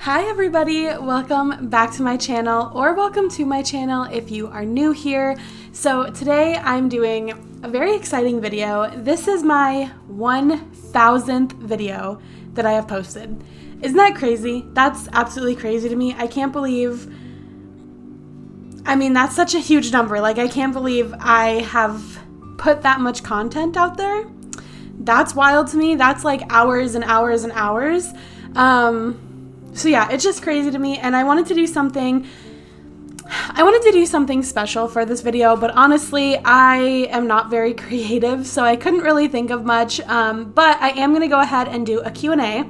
Hi everybody, welcome back to my channel, or welcome to my channel if you are new here. So today I'm doing a very exciting video. This is my 1000th video that I have posted. Isn't that crazy? That's absolutely crazy to me. I can't believe, that's such a huge number. Like, I can't believe I have put that much content out there. That's wild to me. That's like hours and hours and hours. So yeah, it's just crazy to me, and I wanted to do something special for this video, but honestly, I am not very creative, so I couldn't really think of much, but I am going to go ahead and do a Q&A.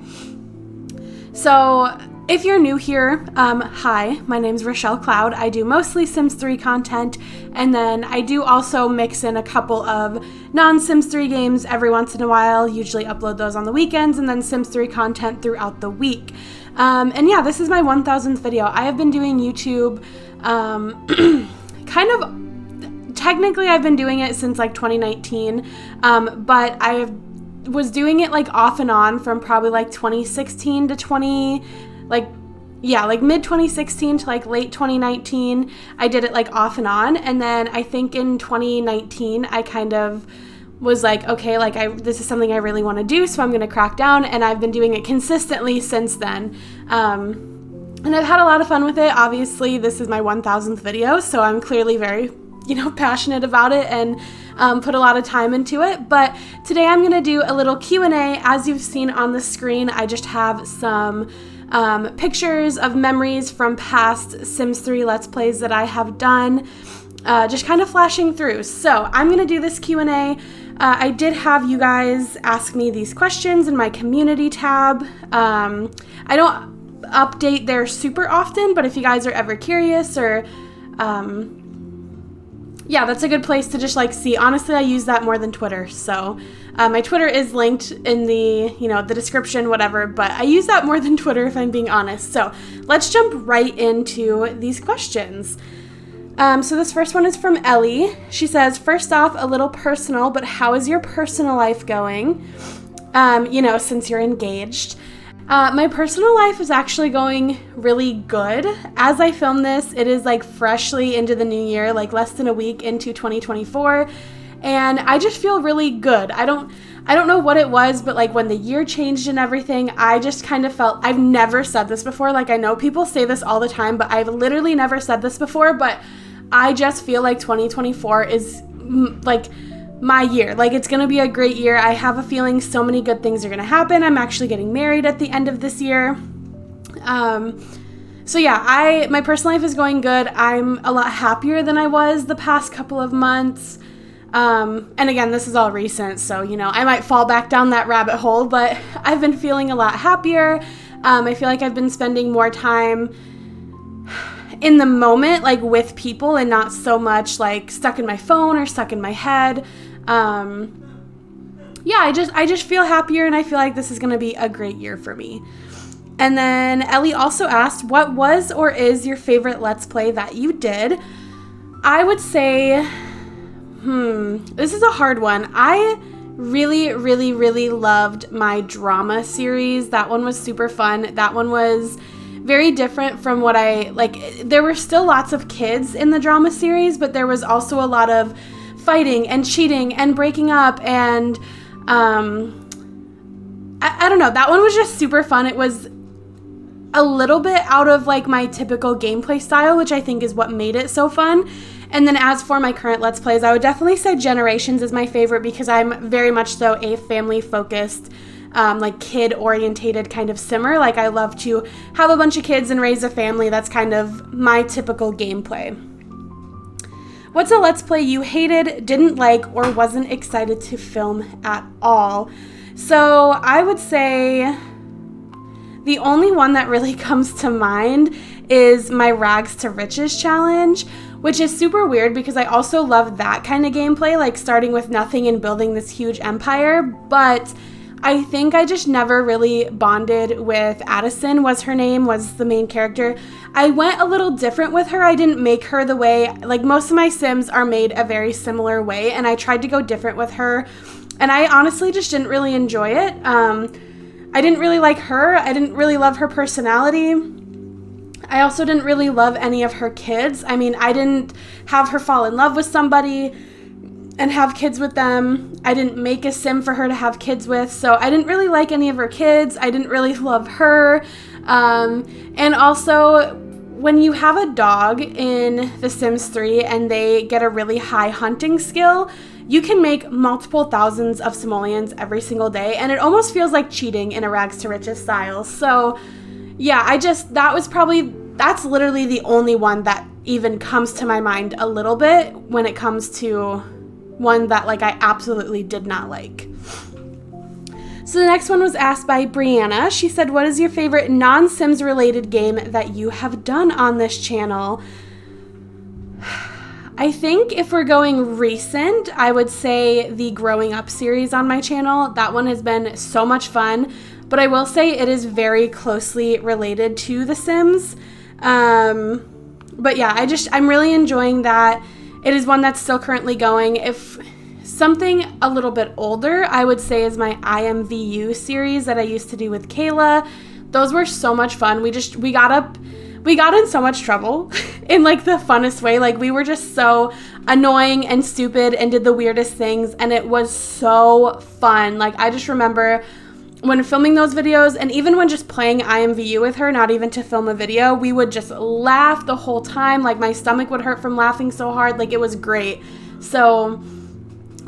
So if you're new here, hi, my name's Rachelle Cloud. I do mostly Sims 3 content, and then I do also mix in a couple of non-Sims 3 games every once in a while, usually upload those on the weekends, and then Sims 3 content throughout the week. And yeah, this is my 1000th video. I have been doing YouTube, technically I've been doing it since like 2019, but I was doing it like off and on from probably like 2016 to mid 2016 to like late 2019. I did it like off and on, and then I think in 2019 I kind of was like, okay, like this is something I really want to do, so I'm going to crack down, and I've been doing it consistently since then. And I've had a lot of fun with it. Obviously, this is my 1000th video, so I'm clearly very, passionate about it and put a lot of time into it. But today I'm going to do a little Q&A. As you've seen on the screen, I just have some pictures of memories from past Sims 3 Let's Plays that I have done, just kind of flashing through. So I'm going to do this Q&A. I did have you guys ask me these questions in my community tab. I don't update there super often, but if you guys are ever curious, or yeah, that's a good place to just like see. Honestly, I use that more than Twitter, so my Twitter is linked in the the description, whatever, but I use that more than Twitter if I'm being honest. So let's jump right into these questions. So this first one is from Ellie. She says, first off, a little personal, but how is your personal life going? Since you're engaged. My personal life is actually going really good. As I film this, it is like freshly into the new year, like less than a week into 2024. And I just feel really good. I don't know what it was, but like when the year changed and everything, I just kind of felt, I've never said this before. Like, I know people say this all the time, but I've literally never said this before, but I just feel like 2024 is like my year. Like, it's going to be a great year. I have a feeling so many good things are going to happen. I'm actually getting married at the end of this year. So yeah, my personal life is going good. I'm a lot happier than I was the past couple of months. And again, this is all recent, so, I might fall back down that rabbit hole, but I've been feeling a lot happier. I feel like I've been spending more time in the moment, like with people, and not so much like stuck in my phone or stuck in my head. Yeah, I just feel happier, and I feel like this is going to be a great year for me. And then Ellie also asked, what was or is your favorite Let's Play that you did? I would say, this is a hard one. I really, really, really loved my drama series. That one was super fun. That one was very different from what there were still lots of kids in the drama series, but there was also a lot of fighting and cheating and breaking up, and I don't know, that one was just super fun. It was a little bit out of like my typical gameplay style, which I think is what made it so fun. And then as for my current Let's Plays, I would definitely say Generations is my favorite, because I'm very much so a family-focused, like kid-orientated kind of simmer. Like, I love to have a bunch of kids and raise a family. That's kind of my typical gameplay. What's a Let's Play you hated, didn't like, or wasn't excited to film at all? So I would say the only one that really comes to mind is my Rags to Riches challenge, which is super weird because I also love that kind of gameplay, like starting with nothing and building this huge empire, but I think I just never really bonded with Addison, was her name, was the main character. I went a little different with her. I didn't make her the way, like most of my Sims are made a very similar way, and I tried to go different with her, and I honestly just didn't really enjoy it. I didn't really like her. I didn't really love her personality. I also didn't really love any of her kids. I mean, I didn't have her fall in love with somebody and have kids with them. I didn't make a sim for her to have kids with, so I didn't really like any of her kids. I didn't really love her. And also, when you have a dog in The Sims 3 and they get a really high hunting skill, you can make multiple thousands of simoleons every single day, and it almost feels like cheating in a rags to riches style. So yeah, that's literally the only one that even comes to my mind a little bit when it comes to one that like I absolutely did not like. So the next one was asked by Brianna. She said, what is your favorite non-Sims related game that you have done on this channel? I think if we're going recent, I would say the Growing Up series on my channel. That one has been so much fun, but I will say it is very closely related to The Sims. But yeah, I'm really enjoying that. It is one that's still currently going. If something a little bit older, I would say is my IMVU series that I used to do with Kayla. Those were so much fun. We got in so much trouble in like the funnest way. Like we were just so annoying and stupid and did the weirdest things, and it was so fun. Like I just remember when filming those videos, and even when just playing IMVU with her, not even to film a video, we would just laugh the whole time. Like my stomach would hurt from laughing so hard. Like it was great. So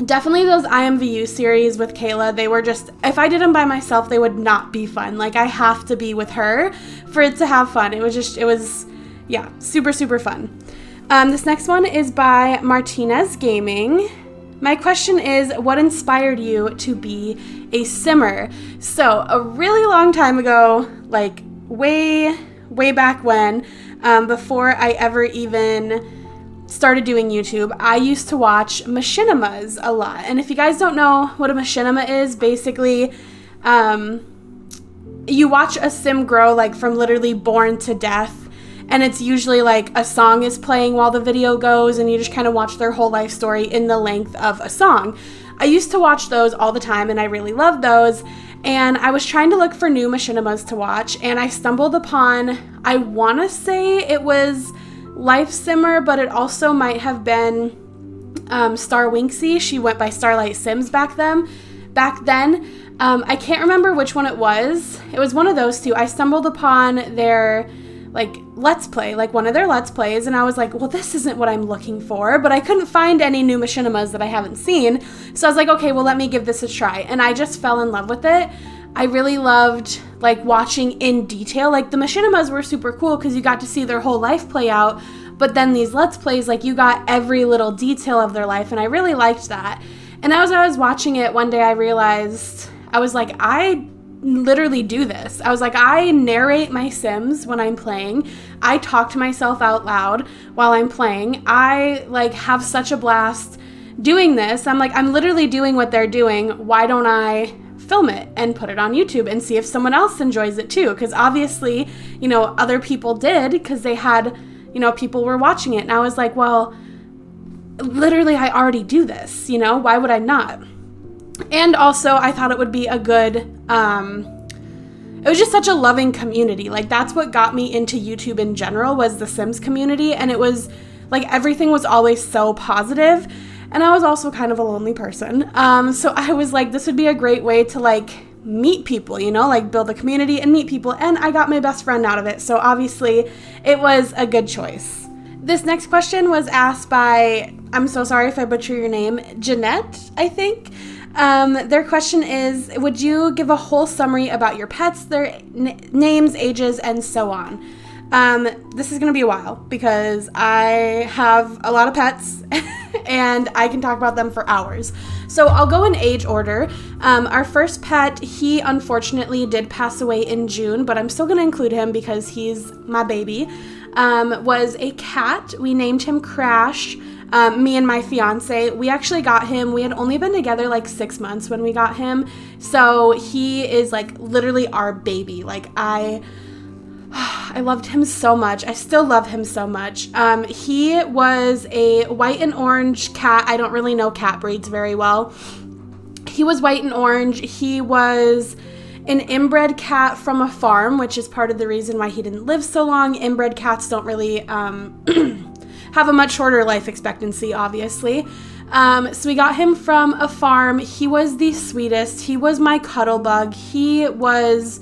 definitely those IMVU series with Kayla, they were just, if I did them by myself, they would not be fun. Like I have to be with her for it to have fun. It was super, super fun. This next one is by Martinez Gaming. My question is, what inspired you to be a simmer? So a really long time ago, like way back when, before I ever even started doing YouTube, I used to watch machinimas a lot. And if you guys don't know what a machinima is, basically, you watch a sim grow like from literally born to death. And it's usually like a song is playing while the video goes, and you just kind of watch their whole life story in the length of a song. I used to watch those all the time, and I really loved those. And I was trying to look for new machinimas to watch, and I stumbled upon, I want to say it was Life Simmer, but it also might have been Star Winksy. She went by Starlight Sims back then. I can't remember which one it was. It was one of those two. I stumbled upon their Let's Play, like one of their Let's Plays, and I was like, well, this isn't what I'm looking for, but I couldn't find any new machinimas that I haven't seen, so I was like, okay, well, let me give this a try, and I just fell in love with it. I really loved, like, watching in detail. Like, the machinimas were super cool because you got to see their whole life play out, but then these Let's Plays, like, you got every little detail of their life, and I really liked that. And as I was watching it, one day I realized, I was like, I literally do this. I was like, I narrate my Sims when I'm playing. I talk to myself out loud while I'm playing. I like have such a blast doing this. I'm like, I'm literally doing what they're doing. Why don't I film it and put it on YouTube and see if someone else enjoys it too? Because obviously, you know, other people did because they had, you know, people were watching it. And I was like, well, literally, I already do this, you know, why would I not? And also, I thought it would be a good, it was just such a loving community. Like, that's what got me into YouTube in general, was the Sims community. And it was, like, everything was always so positive. And I was also kind of a lonely person. So I was like, this would be a great way to, like, meet people, you know, like, build a community and meet people. And I got my best friend out of it. So obviously, it was a good choice. This next question was asked by, I'm so sorry if I butcher your name, Jeanette, I think. Their question is, would you give a whole summary about your pets, their names, ages, and so on? This is going to be a while because I have a lot of pets and I can talk about them for hours. So I'll go in age order. Our first pet, he unfortunately did pass away in June, but I'm still going to include him because he's my baby, was a cat. We named him Crash. Me and my fiance, we actually got him. We had only been together like 6 months when we got him. So he is like literally our baby. Like I loved him so much. I still love him so much. He was a white and orange cat. I don't really know cat breeds very well. He was white and orange. He was an inbred cat from a farm, which is part of the reason why he didn't live so long. Inbred cats don't really have a much shorter life expectancy, obviously. So we got him from a farm. He was the sweetest. He was my cuddle bug. He was,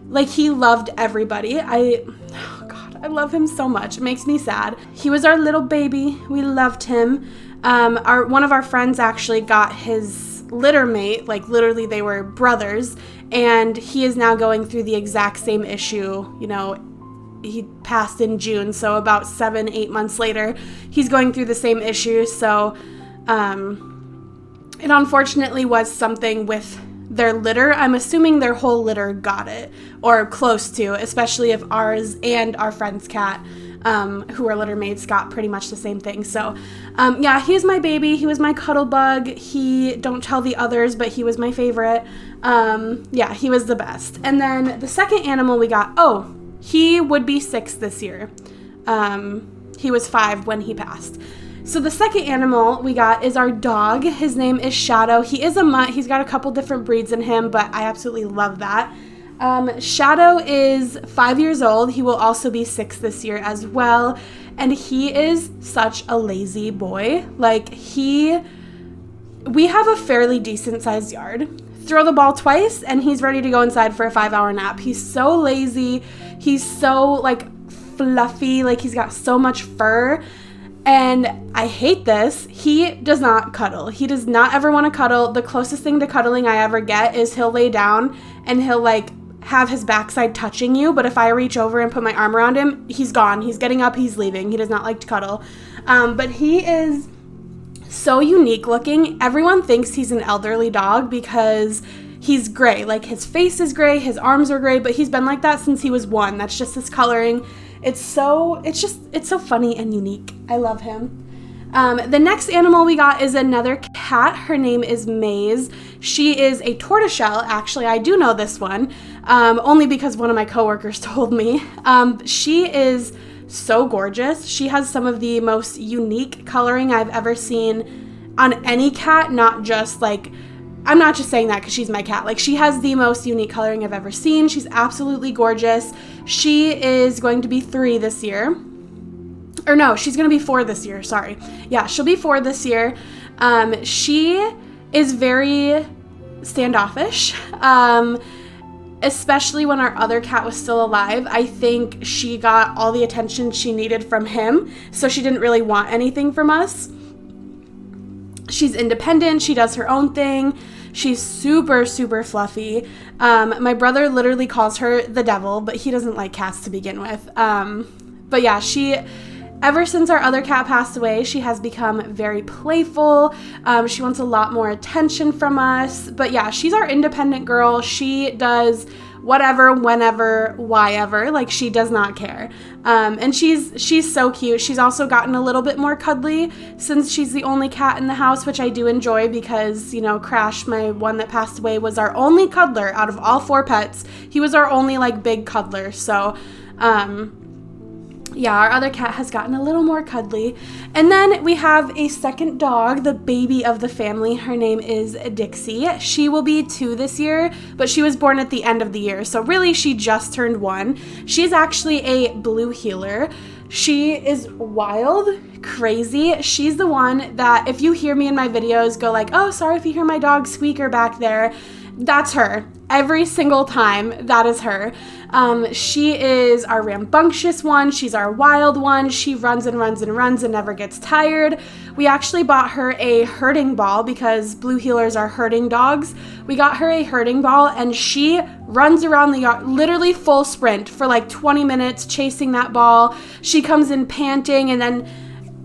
like, he loved everybody. Oh God, I love him so much. It makes me sad. He was our little baby. We loved him. One of our friends actually got his litter mate, like literally they were brothers, and he is now going through the exact same issue. You know, he passed in June, so about 7-8 months later, he's going through the same issue. So it unfortunately was something with their litter. I'm assuming their whole litter got it, or close to, especially if ours and our friend's cat, who are litter mates, got pretty much the same thing. So yeah, he's my baby. He was my cuddle bug. Don't tell the others, but he was my favorite. Yeah, he was the best. And then the second animal we got, he would be 6 this year. He was 5 when he passed. So the second animal we got is our dog. His name is Shadow. He is a mutt. He's got a couple different breeds in him, but I absolutely love that. Shadow is 5 years old. He will also be 6 this year as well. And he is such a lazy boy. Like, we have a fairly decent sized yard. Throw the ball twice and he's ready to go inside for a 5-hour nap. He's so lazy. He's so, like, fluffy. Like, he's got so much fur. And I hate this. He does not cuddle. He does not ever want to cuddle. The closest thing to cuddling I ever get is he'll lay down and he'll, like, have his backside touching you. But if I reach over and put my arm around him, he's gone. He's getting up. He's leaving. He does not like to cuddle. But he is so unique looking. Everyone thinks he's an elderly dog because he's gray. Like, his face is gray. His arms are gray. But he's been like that since he was 1. That's just his coloring. It's so funny and unique. I love him. The next animal we got is another cat. Her name is Maze. She is a tortoiseshell. Actually, I do know this one, only because one of my coworkers told me. She is so gorgeous. She has some of the most unique coloring I've ever seen on any cat, not just like, I'm not just saying that because she's my cat. Like, she has the most unique coloring I've ever seen. She's absolutely gorgeous. She is going to be 3 this year. Or no, she's going to be 4 this year. Sorry. Yeah, she'll be 4 this year. She is very standoffish, especially when our other cat was still alive. I think she got all the attention she needed from him, so she didn't really want anything from us. She's independent. She does her own thing. She's super, super fluffy. My brother literally calls her the devil, but he doesn't like cats to begin with. But yeah, ever since our other cat passed away, she has become very playful. She wants a lot more attention from us. But yeah, she's our independent girl. She does whatever, whenever, why-ever. Like, she does not care. And she's so cute. She's also gotten a little bit more cuddly since she's the only cat in the house, which I do enjoy because, you know, Crash, my one that passed away, was our only cuddler out of all 4 pets. He was our only, like, big cuddler. So, yeah, our other cat has gotten a little more cuddly. And then we have a second dog, the baby of the family. Her name is Dixie. She will be 2 this year, but she was born at the end of the year. So really, she just turned 1. She's actually a blue heeler. She is wild, crazy. She's the one that if you hear me in my videos go like, oh, sorry if you hear my dog squeaker back there, that's her. Every single time, that is her. She is our rambunctious one. She's our wild one. She runs and runs and runs and never gets tired. We actually bought her a herding ball because blue heelers are herding dogs. We got her a herding ball and she runs around the yard, literally full sprint for like 20 minutes chasing that ball. She comes in panting, and then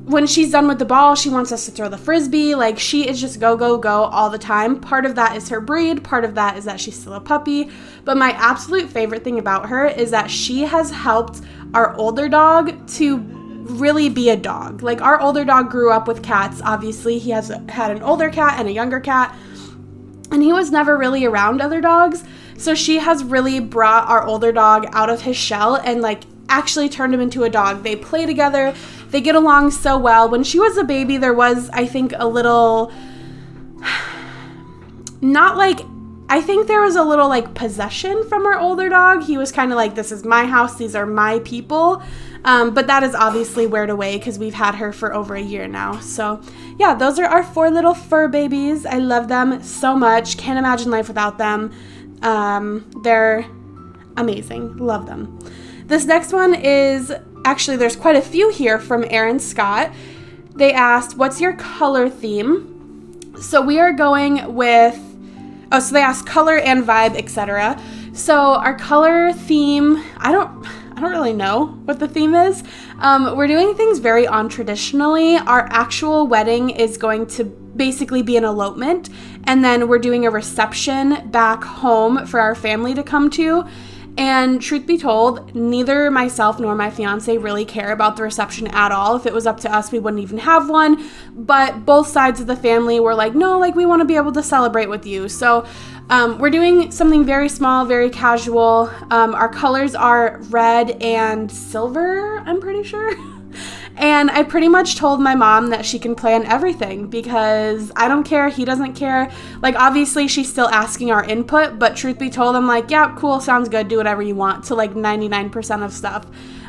when she's done with the ball, she wants us to throw the frisbee. Like, she is just go, go, go all the time. Part of that is her breed. Part of that is that she's still a puppy. But my absolute favorite thing about her is that she has helped our older dog to really be a dog. Like, our older dog grew up with cats. Obviously, he has had an older cat and a younger cat, and he was never really around other dogs. So she has really brought our older dog out of his shell and, like, actually turned him into a dog. They play together. They get along so well. When she was a baby, there was, I think, a little, not like I think there was a little like possession from our older dog. He was kind of like, this is my house, these are my people. But that is obviously weared away because we've had her for over a year now. So yeah, those are our 4 little fur babies. I love them so much. Can't imagine life without them. They're amazing. Love them. This next one is, actually there's quite a few here from Aaron Scott. They asked, what's your color theme? So we are going with, so they asked color and vibe, etc. So our color theme, I don't really know what the theme is. We're doing things very untraditionally. Our actual wedding is going to basically be an elopement, and then we're doing a reception back home for our family to come to. And truth be told, neither myself nor my fiance really care about the reception at all. If it was up to us, we wouldn't even have one. But both sides of the family were like, no, like we want to be able to celebrate with you. So we're doing something very small, very casual. Our colors are red and silver, I'm pretty sure. And I pretty much told my mom that she can plan everything because I don't care, he doesn't care. Like, obviously, she's still asking our input, but truth be told, I'm like, yeah, cool, sounds good, do whatever you want, to like 99% of stuff.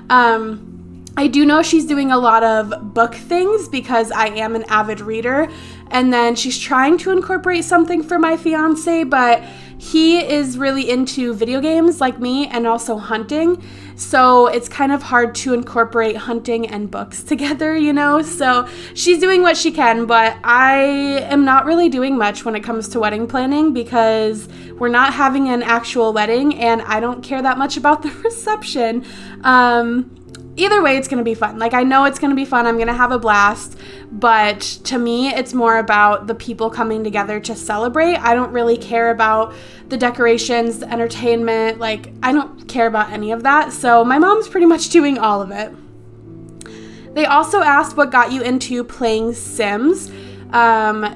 I do know she's doing a lot of book things because I am an avid reader, and then she's trying to incorporate something for my fiance, but he is really into video games like me and also hunting. So it's kind of hard to incorporate hunting and books together, you know? So she's doing what she can, but I am not really doing much when it comes to wedding planning because we're not having an actual wedding and I don't care that much about the reception. Either way, it's going to be fun. Like, I know it's going to be fun. I'm going to have a blast. But to me, it's more about the people coming together to celebrate. I don't really care about the decorations, the entertainment. Like, I don't care about any of that. So my mom's pretty much doing all of it. They also asked what got you into playing Sims.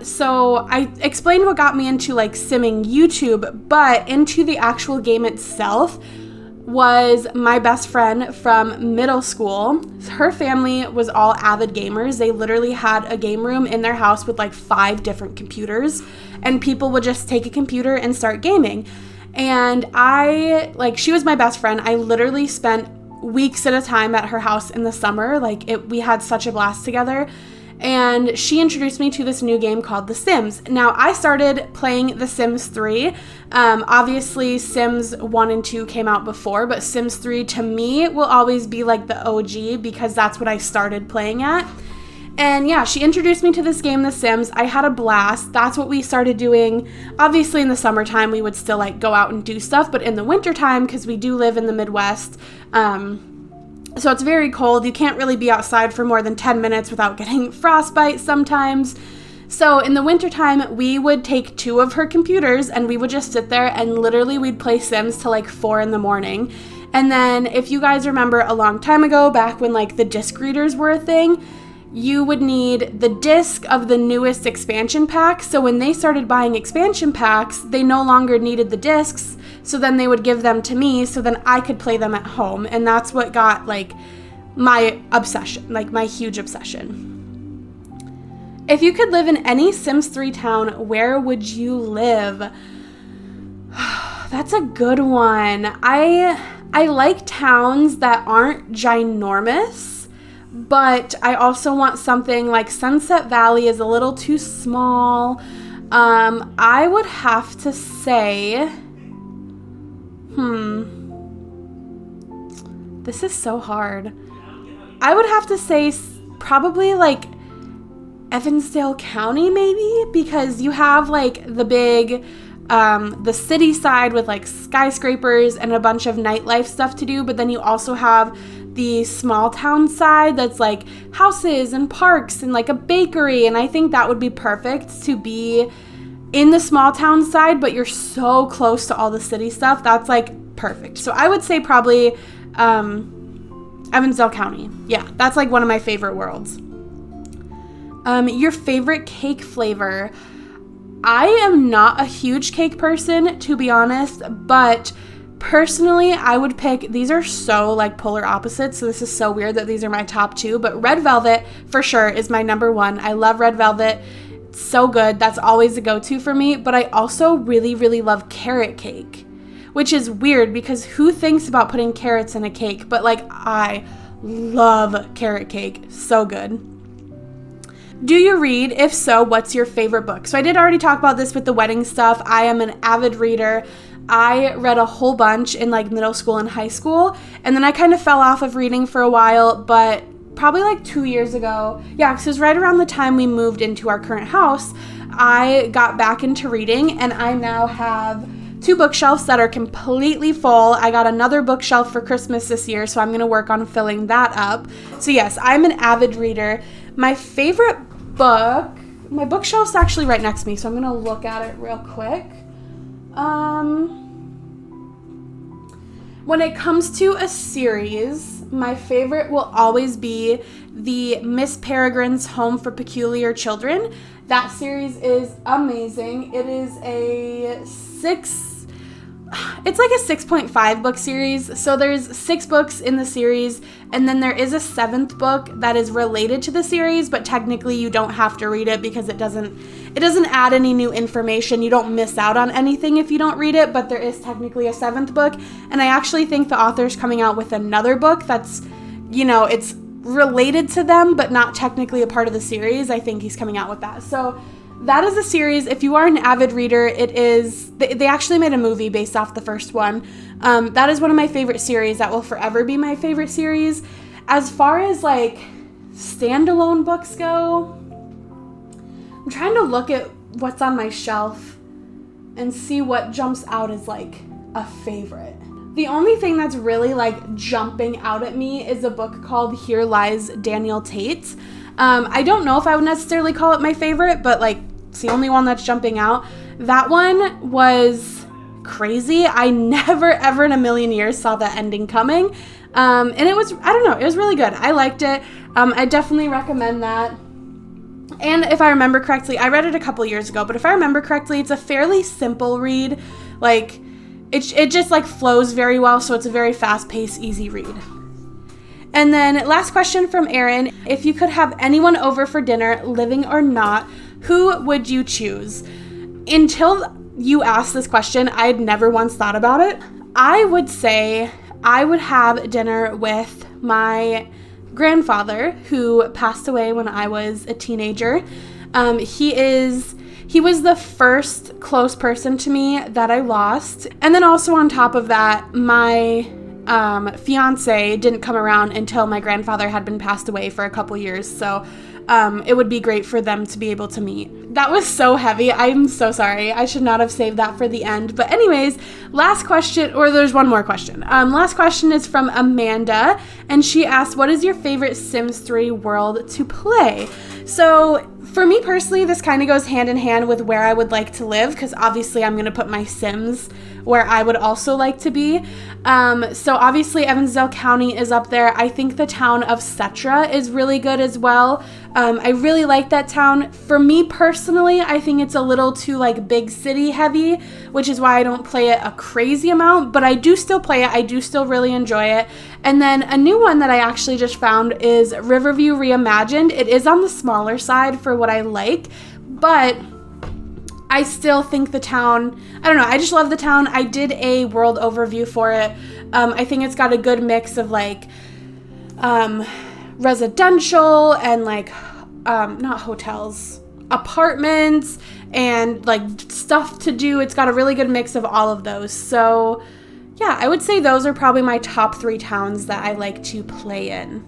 So I explained what got me into like simming YouTube, but into the actual game itself was my best friend from middle school. Her family was all avid gamers. They literally had a game room in their house with like 5 different computers, and people would just take a computer and start gaming. And she was my best friend. I literally spent weeks at a time at her house in the summer. We had such a blast together. And she introduced me to this new game called The Sims. Now, I started playing The Sims 3. Obviously, Sims 1 and 2 came out before, but Sims 3 to me will always be like the OG because that's what I started playing at. And yeah, she introduced me to this game, The Sims. I had a blast. That's what we started doing. Obviously, in the summertime, we would still like go out and do stuff, but in the wintertime, because we do live in the Midwest, so it's very cold. You can't really be outside for more than 10 minutes without getting frostbite sometimes. So in the wintertime, we would take 2 of her computers and we would just sit there and literally we'd play Sims till like 4 in the morning. And then if you guys remember a long time ago, back when like the disc readers were a thing, you would need the disc of the newest expansion pack. So when they started buying expansion packs, they no longer needed the discs. So then they would give them to me so then I could play them at home. And that's what got like my obsession, like my huge obsession. If you could live in any Sims 3 town, where would you live? That's a good one. I like towns that aren't ginormous, but I also want something like Sunset Valley is a little too small. I would have to say, this is so hard. I would have to say probably like Evansdale County maybe, because you have like the big, the city side with like skyscrapers and a bunch of nightlife stuff to do, but then you also have the small town side that's like houses and parks and like a bakery, and I think that would be perfect to be in the small town side, but you're so close to all the city stuff. That's like perfect. So I would say probably Evansdale County. Yeah, that's like one of my favorite worlds. Your favorite cake flavor? I am not a huge cake person, to be honest, but personally, I would pick, these are so like polar opposites, so this is so weird that these are my top 2, but red velvet for sure is my number 1. I love red velvet. so good. That's always a go-to for me. But I also really, really love carrot cake, which is weird because who thinks about putting carrots in a cake? But like, I love carrot cake. So good. Do you read? If so, what's your favorite book? So I did already talk about this with the wedding stuff. I am an avid reader. I read a whole bunch in like middle school and high school, and then I kind of fell off of reading for a while, but probably like 2 years ago, because it was right around the time we moved into our current house, I got back into reading, and I now have 2 bookshelves that are completely full. I got another bookshelf for Christmas this year, so I'm going to work on filling that up. So yes, I'm an avid reader. My favorite book, my bookshelf's actually right next to me, so I'm going to look at it real quick. When it comes to a series, my favorite will always be the Miss Peregrine's Home for Peculiar Children. That series is amazing. It is it's like a 6.5 book series. So there's 6 books in the series, and then there is a 7th book that is related to the series, but technically you don't have to read it because it doesn't add any new information. You don't miss out on anything if you don't read it, but there is technically a 7th book, and I actually think the author's coming out with another book that's, it's related to them, but not technically a part of the series. I think he's coming out with that. So that is a series. If you are an avid reader, they actually made a movie based off the first one. That is one of my favorite series. That will forever be my favorite series. As far as like standalone books go, I'm trying to look at what's on my shelf and see what jumps out as like a favorite. The only thing that's really like jumping out at me is a book called Here Lies Daniel Tate. I don't know if I would necessarily call it my favorite, but like it's the only one that's jumping out. That one was crazy. I never ever in a million years saw that ending coming. And it was, I don't know, it was really good. I liked it. I definitely recommend that. And if I remember correctly, I read it a couple years ago, but if I remember correctly, it's a fairly simple read. Like, it just like flows very well, so it's a very fast-paced, easy read. And then last question from Erin. If you could have anyone over for dinner, living or not, who would you choose? Until you asked this question, I had never once thought about it. I would say I would have dinner with my grandfather, who passed away when I was a teenager. He was the first close person to me that I lost. And then also on top of that, my fiance didn't come around until my grandfather had been passed away for a couple years. So it would be great for them to be able to meet. That was so heavy. I'm so sorry. I should not have saved that for the end. But anyways, last question, or there's one more question. Last question is from Amanda, and she asked, what is your favorite Sims 3 world to play? So for me personally, this kind of goes hand in hand with where I would like to live, because obviously I'm going to put my Sims where I would also like to be. So obviously Evansdale County is up there. I think the town of Cetra is really good as well. I really like that town. For me personally, I think it's a little too like big city heavy, which is why I don't play it a crazy amount, but I do still play it. I do still really enjoy it. And then a new one that I actually just found is Riverview Reimagined. It is on the smaller side for what I like, but I still think the town, I don't know, I just love the town. I did a world overview for it. I think it's got a good mix of like residential and like, not hotels, apartments and like stuff to do. It's got a really good mix of all of those. So yeah, I would say those are probably my top 3 towns that I like to play in.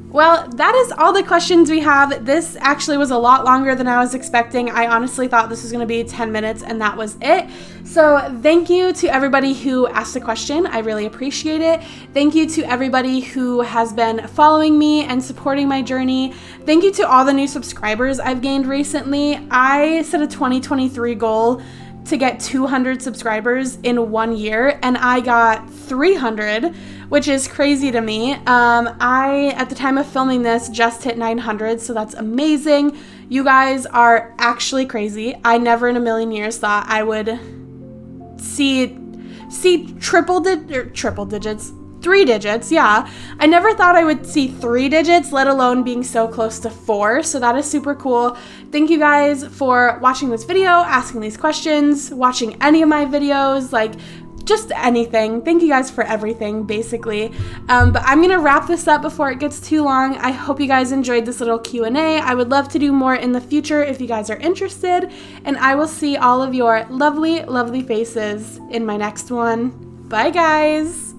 Well, that is all the questions we have. This actually was a lot longer than I was expecting. I honestly thought this was going to be 10 minutes, and that was it. So thank you to everybody who asked a question. I really appreciate it. Thank you to everybody who has been following me and supporting my journey. Thank you to all the new subscribers I've gained recently. I set a 2023 goal to get 200 subscribers in 1 year, and I got 300, which is crazy to me. I, at the time of filming this, just hit 900, so that's amazing. You guys are actually crazy. I never in a million years thought I would see triple digits, 3 digits, yeah. I never thought I would see 3 digits, let alone being so close to 4, so that is super cool. Thank you guys for watching this video, asking these questions, watching any of my videos, like, just anything. Thank you guys for everything, basically. But I'm gonna wrap this up before it gets too long. I hope you guys enjoyed this little Q&A. I would love to do more in the future if you guys are interested, and I will see all of your lovely, lovely faces in my next one. Bye, guys!